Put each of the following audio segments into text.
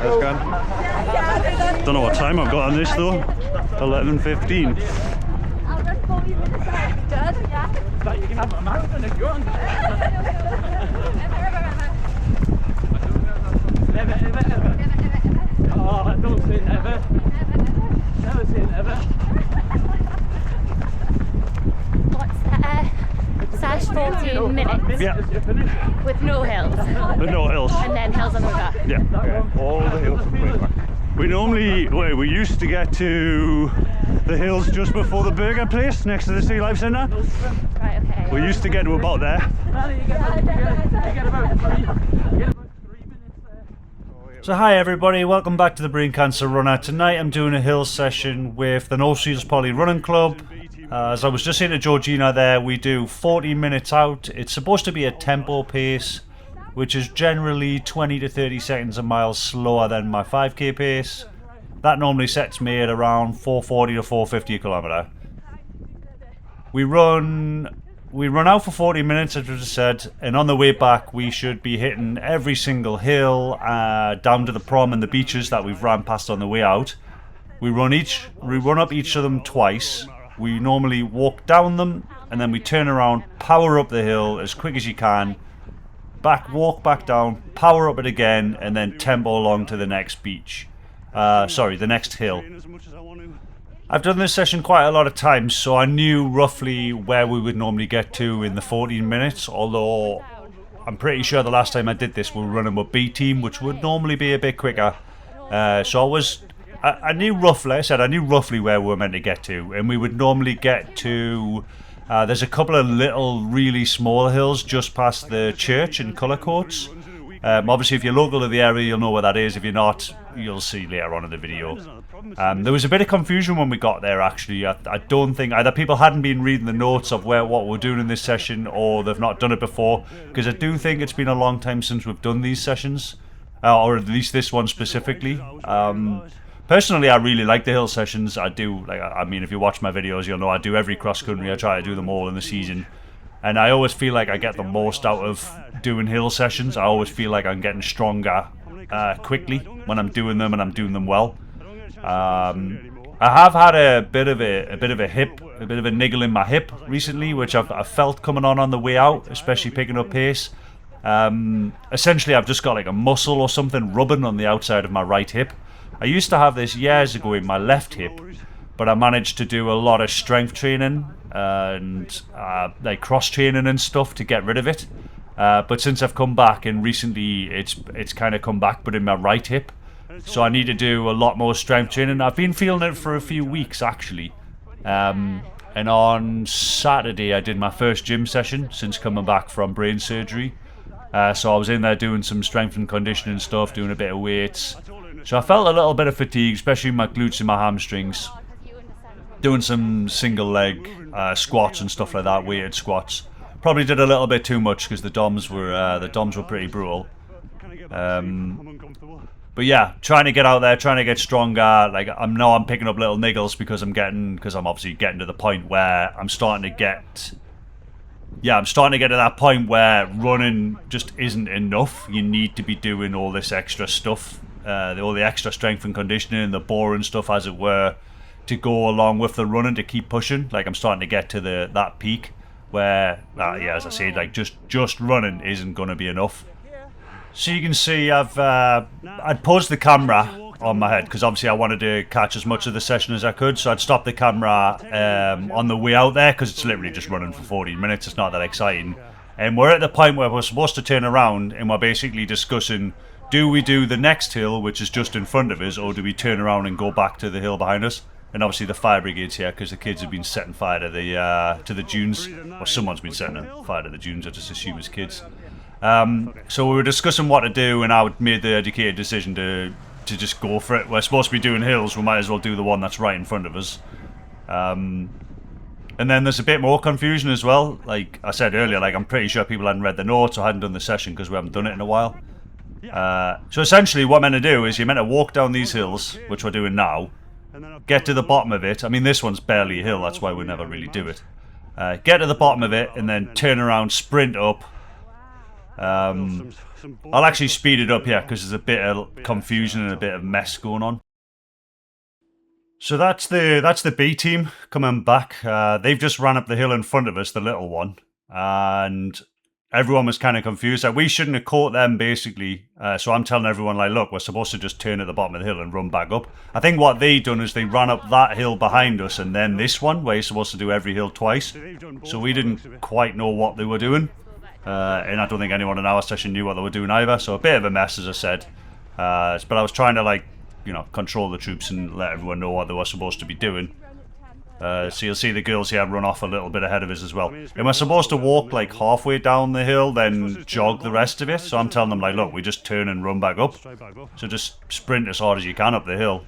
That's good. Don't know what time I've got on this though. 11:15. I'll run 40 minutes after, yeah. But you can have a marathon if you want. Never. Oh, don't say never. Never say never. What's that? Sash 14 minutes Yeah. with no hills. But no hills. And then hills on the river. Yeah. Okay. All the hills from way back. We used to get to the hills just before the burger place next to the Sea Life Centre. Right, okay. We used to get to about there. You get about 3 minutes there. So hi everybody, welcome back to the Brain Cancer Runner. Tonight I'm doing a hill session with the North Shields Poly Running Club. As I was just saying to Georgina there, we do 40 minutes out. It's supposed to be a tempo pace, which is generally 20 to 30 seconds a mile slower than my 5k pace. That normally sets me at around 440 to 450 a kilometre. We run out for 40 minutes, as I just said, and on the way back we should be hitting every single hill down to the prom and the beaches that we've ran past on the way out. We run up each of them twice. We normally walk down them and then we turn around, power up the hill as quick as you can, walk back down, power up it again, and then tempo along to the next beach. The next hill. I've done this session quite a lot of times, so I knew roughly where we would normally get to in the 14 minutes, although I'm pretty sure the last time I did this we were running with B team, which would normally be a bit quicker. I knew roughly where we were meant to get to, and we would normally get to there's a couple of little really small hills just past the church in Cullercoats. Obviously if you're local to the area you'll know where that is. If you're not, you'll see later on in the video. There was a bit of confusion when we got there actually. I don't think either people hadn't been reading the notes of what we're doing in this session, or they've not done it before, because I do think it's been a long time since we've done these sessions, or at least this one specifically. Personally, I really like the hill sessions. I do. I mean, if you watch my videos, you'll know I do every cross country. I try to do them all in the season, and I always feel like I get the most out of doing hill sessions. I always feel like I'm getting stronger quickly when I'm doing them, and I'm doing them well. I have had a bit of a niggle in my hip recently, which I've felt coming on the way out, especially picking up pace. Essentially, I've just got like a muscle or something rubbing on the outside of my right hip. I used to have this years ago in my left hip, but I managed to do a lot of strength training and like cross training and stuff to get rid of it. But since I've come back, and recently it's kind of come back, but in my right hip, so I need to do a lot more strength training. I've been feeling it for a few weeks actually, and on Saturday I did my first gym session since coming back from brain surgery. So I was in there doing some strength and conditioning stuff, doing a bit of weights. So I felt a little bit of fatigue, especially in my glutes and my hamstrings. Doing some single leg squats and stuff like that, weighted squats. Probably did a little bit too much because the DOMs were pretty brutal. But yeah, trying to get out there, trying to get stronger. Like I'm picking up little niggles because I'm obviously getting to the point where I'm starting to get to that point where running just isn't enough. You need to be doing all this extra stuff, all the extra strength and conditioning, the boring stuff as it were, to go along with the running to keep pushing. Like I'm starting to get to that peak where, as I said, like just running isn't going to be enough. So you can see I'd paused the camera on my head because obviously I wanted to catch as much of the session as I could, so I'd stop the camera on the way out there because it's literally just running for 14 minutes. It's not that exciting, and we're at the point where we're supposed to turn around and we're basically discussing, do we do the next hill which is just in front of us, or do we turn around and go back to the hill behind us? And obviously the fire brigade's here because the kids have been setting fire to the dunes, or someone's been setting fire to the dunes. I just assume it's kids. So we were discussing what to do, and I made the educated decision to just go for it. We're supposed to be doing hills, we might as well do the one that's right in front of us. And then there's a bit more confusion as well. Like I said earlier, like I'm pretty sure people hadn't read the notes or hadn't done the session because we haven't done it in a while. So essentially what I'm meant to do is you're meant to walk down these hills, which we're doing now, get to the bottom of it. I mean, this one's barely a hill, that's why we never really do it. Get to the bottom of it and then turn around, sprint up, I'll actually speed it up here because there's a bit of confusion and a bit of mess going on. So that's the B team coming back. They've just ran up the hill in front of us, the little one, and everyone was kind of confused. Like, we shouldn't have caught them, basically. So I'm telling everyone, like, look, we're supposed to just turn at the bottom of the hill and run back up. I think what they done is they ran up that hill behind us and then this one, where you're supposed to do every hill twice. So we didn't quite know what they were doing. And I don't think anyone in our session knew what they were doing either. So a bit of a mess, as I said. But I was trying to, like, you know, control the troops and let everyone know what they were supposed to be doing. So you'll see the girls here run off a little bit ahead of us as well. And we're supposed to walk like halfway down the hill, then jog the rest of it. So I'm telling them, like, look, we just turn and run back up. So just sprint as hard as you can up the hill.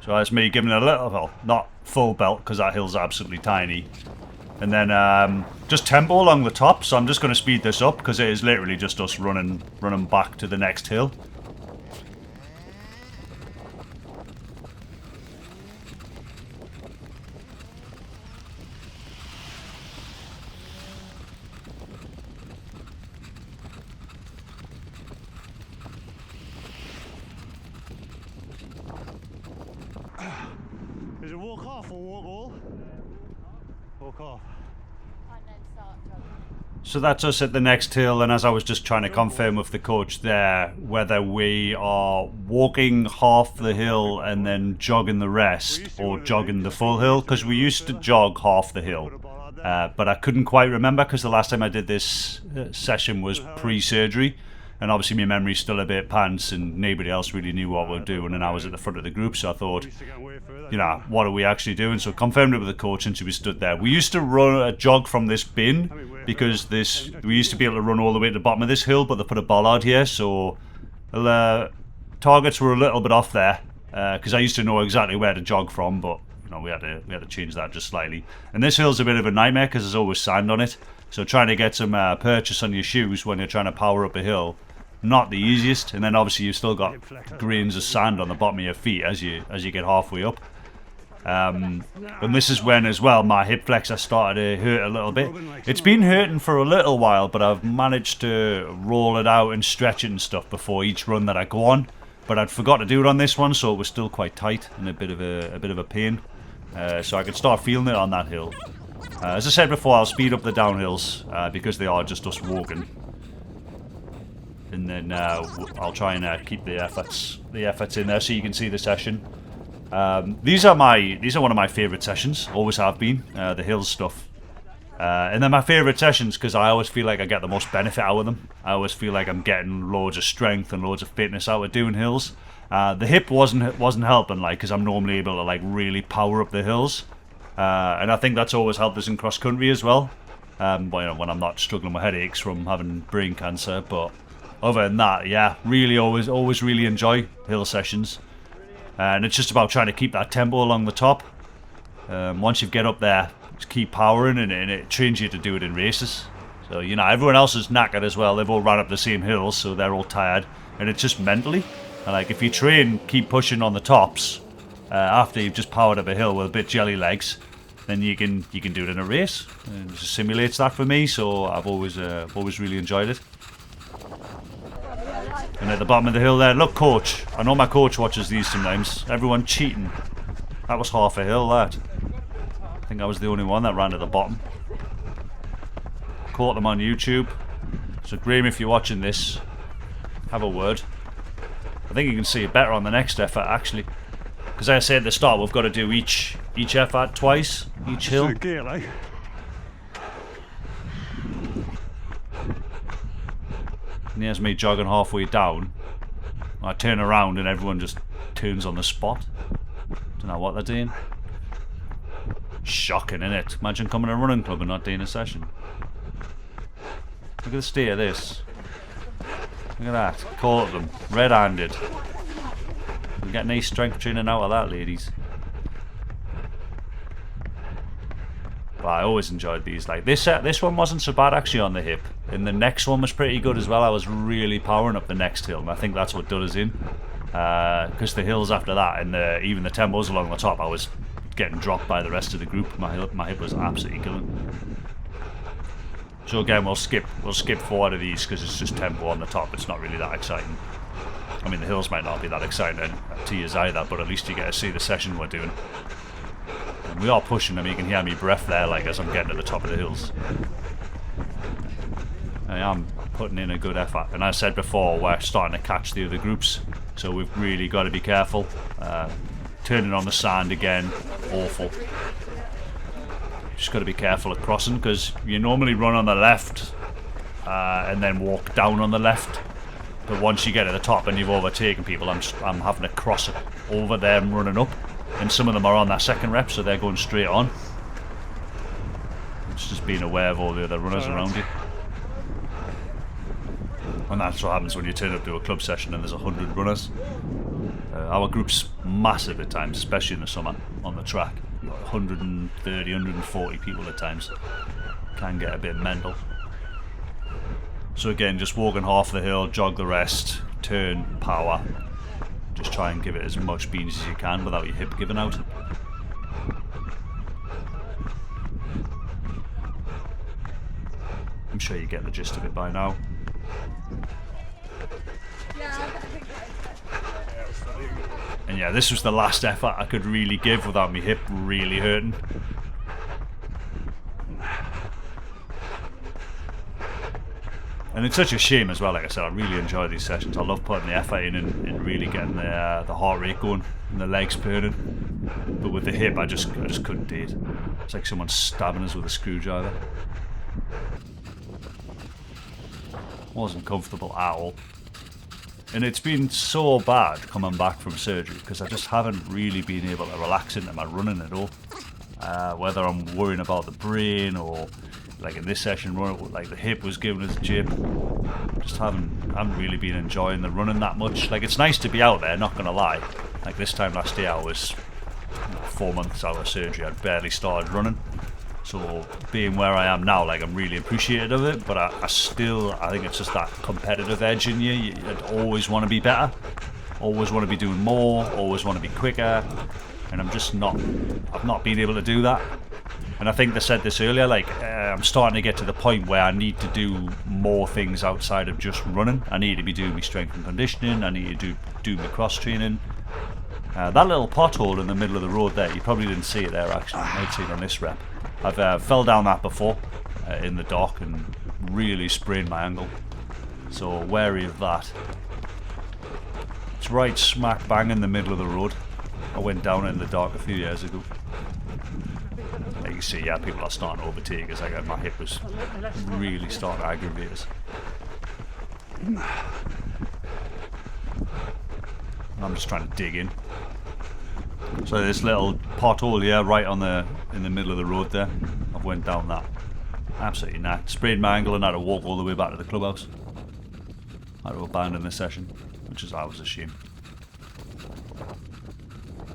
So that's me giving it a little, well, not full belt because that hill's absolutely tiny. And then just tempo along the top. So I'm just going to speed this up because it is literally just us running back to the next hill. Is it walk off or walk all? Walk off. So that's us at the next hill, and as I was just trying to confirm with the coach there, whether we are walking half the hill and then jogging the rest, or jogging the full hill, because we used to jog half the hill. But I couldn't quite remember, because the last time I did this session was pre-surgery, and obviously my memory's still a bit pants, and nobody else really knew what we were doing, and I was at the front of the group, so I thought, you know, what are we actually doing? So confirmed it with the coach, and she was stood there. We used to run a jog from this bin, because we used to be able to run all the way to the bottom of this hill, but they put a bollard here, so targets were a little bit off there, because I used to know exactly where to jog from, but you know, we had to change that just slightly. And this hill's a bit of a nightmare because there's always sand on it, so trying to get some purchase on your shoes when you're trying to power up a hill, not the easiest. And then obviously you've still got grains of sand on the bottom of your feet as you get halfway up. And this is when as well my hip flexor started to hurt a little bit. It's been hurting for a little while, but I've managed to roll it out and stretch it and stuff before each run that I go on. But I'd forgot to do it on this one, so it was still quite tight and a bit of a pain. So I could start feeling it on that hill. As I said before, I'll speed up the downhills because they are just us walking. And then I'll try and keep the efforts in there so you can see the session. These are one of my favourite sessions, always have been, the hills stuff. And they're my favourite sessions because I always feel like I get the most benefit out of them. I always feel like I'm getting loads of strength and loads of fitness out of doing hills. The hip wasn't helping, like, because I'm normally able to like really power up the hills. And I think that's always helped us in cross country as well. But, you know, when I'm not struggling with headaches from having brain cancer. But other than that, yeah, really always really enjoy hill sessions. And it's just about trying to keep that tempo along the top. Once you get up there, just keep powering, and it trains you to do it in races. So, you know, everyone else is knackered as well. They've all run up the same hills, so they're all tired. And it's just mentally. And like, if you train, keep pushing on the tops, after you've just powered up a hill with a bit jelly legs, then you can do it in a race. And it just simulates that for me, so I've always really enjoyed it. And at the bottom of the hill there, look, coach. I know my coach watches these sometimes. Everyone cheating. That was half a hill, that. I think I was the only one that ran to the bottom. Caught them on YouTube. So Graham, if you're watching this, have a word. I think you can see it better on the next effort, actually. Because as I said at the start, we've got to do each effort twice, each hill. Gear, like. And here's me jogging halfway down. I turn around and everyone just turns on the spot. Don't know what they're doing. Shocking, innit? Imagine coming to a running club and not doing a session. Look at the state of this. Look at that. Caught them. Red-handed. You get nice strength training out of that, ladies. But I always enjoyed these. Like this one wasn't so bad actually on the hip. And the next one was pretty good as well. I was really powering up the next hill, and I think that's what did us in. Because the hills after that, and even the tempos along the top, I was getting dropped by the rest of the group. My hip was absolutely killing. So again, we'll skip 4 out of these because it's just tempo on the top. It's not really that exciting. I mean, the hills might not be that exciting to you either, but at least you get to see the session we're doing. And we are pushing them. You can hear me breath there, like as I'm getting to the top of the hills. I am putting in a good effort, and as I said before, we're starting to catch the other groups, so we've really got to be careful. Turning on the sand again, awful. Just got to be careful at crossing, because you normally run on the left and then walk down on the left, but once you get to the top and you've overtaken people, I'm having to cross it over them running up, and some of them are on that second rep, so they're going straight on. It's just being aware of all the other runners around you. And that's what happens when you turn up to a club session and there's 100 runners. Our group's massive at times, especially in the summer on the track. 130, 140 people at times. Can get a bit mental. So again, just walking half the hill, jog the rest, turn, power. Just try and give it as much beans as you can without your hip giving out. I'm sure you get the gist of it by now. And yeah, this was the last effort I could really give without my hip really hurting. And it's such a shame as well, like I said, I really enjoy these sessions. I love putting the effort in and really getting the heart rate going and the legs burning. But with the hip, I just couldn't do it. It's like someone stabbing us with a screwdriver. Wasn't comfortable at all. And it's been so bad coming back from surgery because I just haven't really been able to relax into my running at all. Whether I'm worrying about the brain or like in this session, like the hip was giving us a jip. Just haven't really been enjoying the running that much. Like it's nice to be out there, not gonna lie. Like this time last year I was 4 months out of surgery, I'd barely started running. So being where I am now, like I'm really appreciative of it, but I think it's just that competitive edge in you. You'd always want to be better, always want to be doing more, always want to be quicker, and I've not been able to do that. And I think they said this earlier, like I'm starting to get to the point where I need to do more things outside of just running. I need to be doing my strength and conditioning, I need to do my cross training. That little pothole in the middle of the road there, you probably didn't see it there actually, you might see it on this rep. I've fell down that before in the dock and really sprained my ankle, so wary of that. It's right smack bang in the middle of the road. I went down in the dock a few years ago. Like you see, yeah, people are starting to overtake us. Like my hip was really starting to aggravate us. And I'm just trying to dig in. So this little pothole here, right in the middle of the road there, I've went down that. Absolutely knackered. Sprained my ankle and had to walk all the way back to the clubhouse. I had to abandon the session, which is always a shame.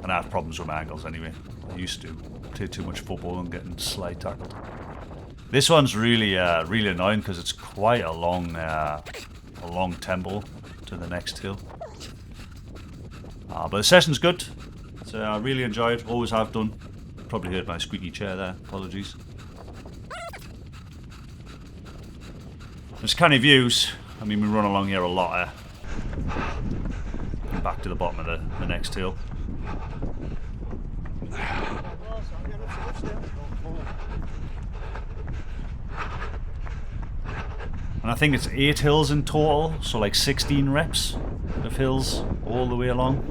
And I have problems with my ankles anyway. I used to play too much football and getting slide tackled. This one's really really annoying because it's quite a long tempo to the next hill. But the session's good. So I really enjoyed, always have done. Probably heard my squeaky chair there, apologies. There's canny views. I mean, we run along here a lot. Back to the bottom of the next hill. And I think it's 8 hills in total, so like 16 reps of hills all the way along.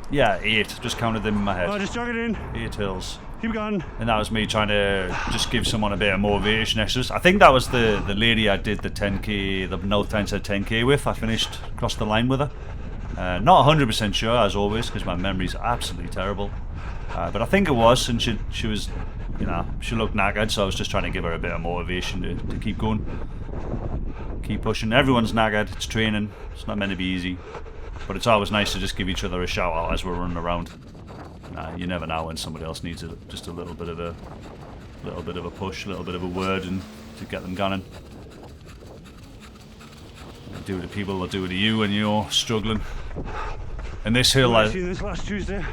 Yeah, 8. Just counted them in my head. Oh, just jog it in. 8 hills. Keep going. And that was me trying to just give someone a bit of motivation extras. I think that was the lady I did the 10k, the North Tyneside 10k with. I finished across the line with her. Not 100% sure, as always, because my memory's absolutely terrible. But I think it was, and she was, you know, she looked knackered, so I was just trying to give her a bit of motivation to keep going. Keep pushing. Everyone's knackered. It's training. It's not meant to be easy. But it's always nice to just give each other a shout out as we're running around. You never know when somebody else needs just a little bit of a push, a little bit of a word, and to get them going. Do it to people, they'll do it to you when you're struggling. And this hill, I seen this last Tuesday.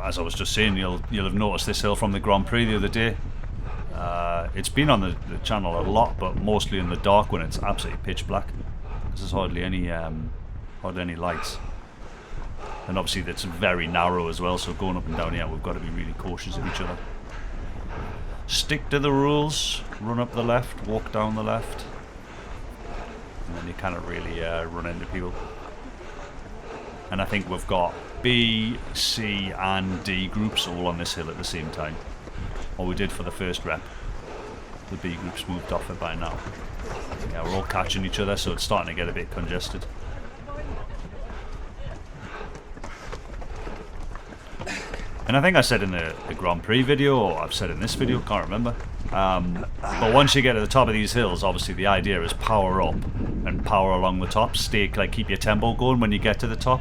as I was just saying, you'll have noticed this hill from the Grand Prix the other day. It's been on the channel a lot, but mostly in the dark when it's absolutely pitch black. There's hardly any lights. And obviously it's very narrow as well, so going up and down here we've got to be really cautious of each other. Stick to the rules, run up the left, walk down the left, and then you kind of really run into people. And I think we've got B, C and D groups all on this hill at the same time. Or we did for the first rep. The B group's moved off it by now. Yeah, we're all catching each other, so it's starting to get a bit congested. And I think I said in the Grand Prix video, or I've said in this video, can't remember. But once you get to the top of these hills, obviously the idea is power up and power along the top. Stay, like, keep your tempo going when you get to the top.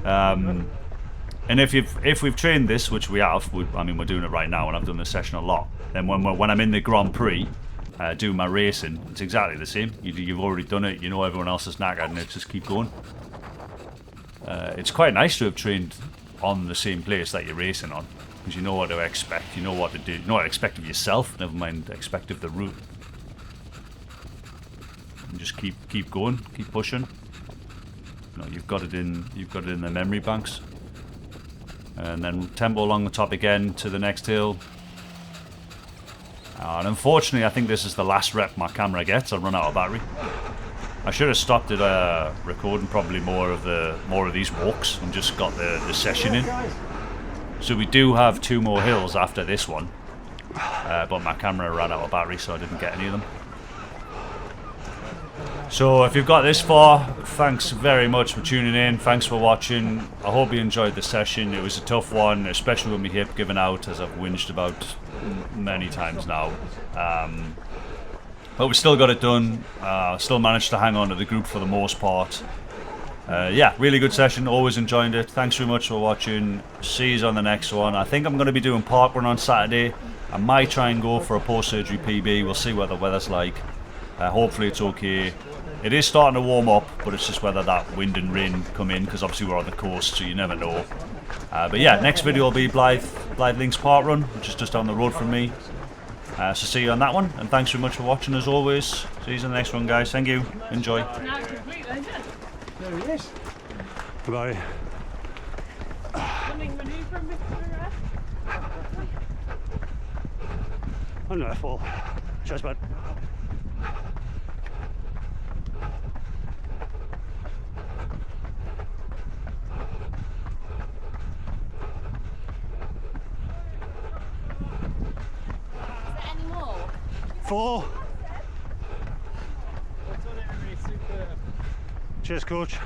And if we've trained this, which we have, I mean we're doing it right now, and I've done this session a lot. Then when I'm in the Grand Prix, doing my racing, it's exactly the same. You've already done it. You know everyone else is knackered, and it just keep going. It's quite nice to have trained on the same place that you're racing on, because you know what to expect, you know what to do, you know what to expect of yourself, never mind expect of the route. And just keep going, keep pushing. You know, you've got it in the memory banks. And then tempo along the top again to the next hill. And unfortunately I think this is the last rep my camera gets. I'll run out of battery. I should have stopped it recording probably more of these walks and just got the session in. So we do have 2 more hills after this one, but my camera ran out of battery, so I didn't get any of them. So if you've got this far, thanks very much for tuning in. Thanks for watching. I hope you enjoyed the session. It was a tough one, especially with my hip giving out, as I've whinged about many times now. But we still got it done. Still managed to hang on to the group for the most part. Yeah, really good session. Always enjoyed it. Thanks very much for watching. See you on the next one. I think I'm going to be doing parkrun on Saturday. I might try and go for a post-surgery PB. We'll see what the weather's like. Hopefully it's okay. It is starting to warm up, but it's just whether that wind and rain come in, because obviously we're on the coast, so you never know. But yeah, next video will be Blythe Links Parkrun, which is just down the road from me. So see you on that one, and thanks very much for watching as always. See you in the next one, guys. Thank you. Enjoy. There he is. Goodbye. I'm not full. Cheers, bud. Any more? 4. Cheers, coach.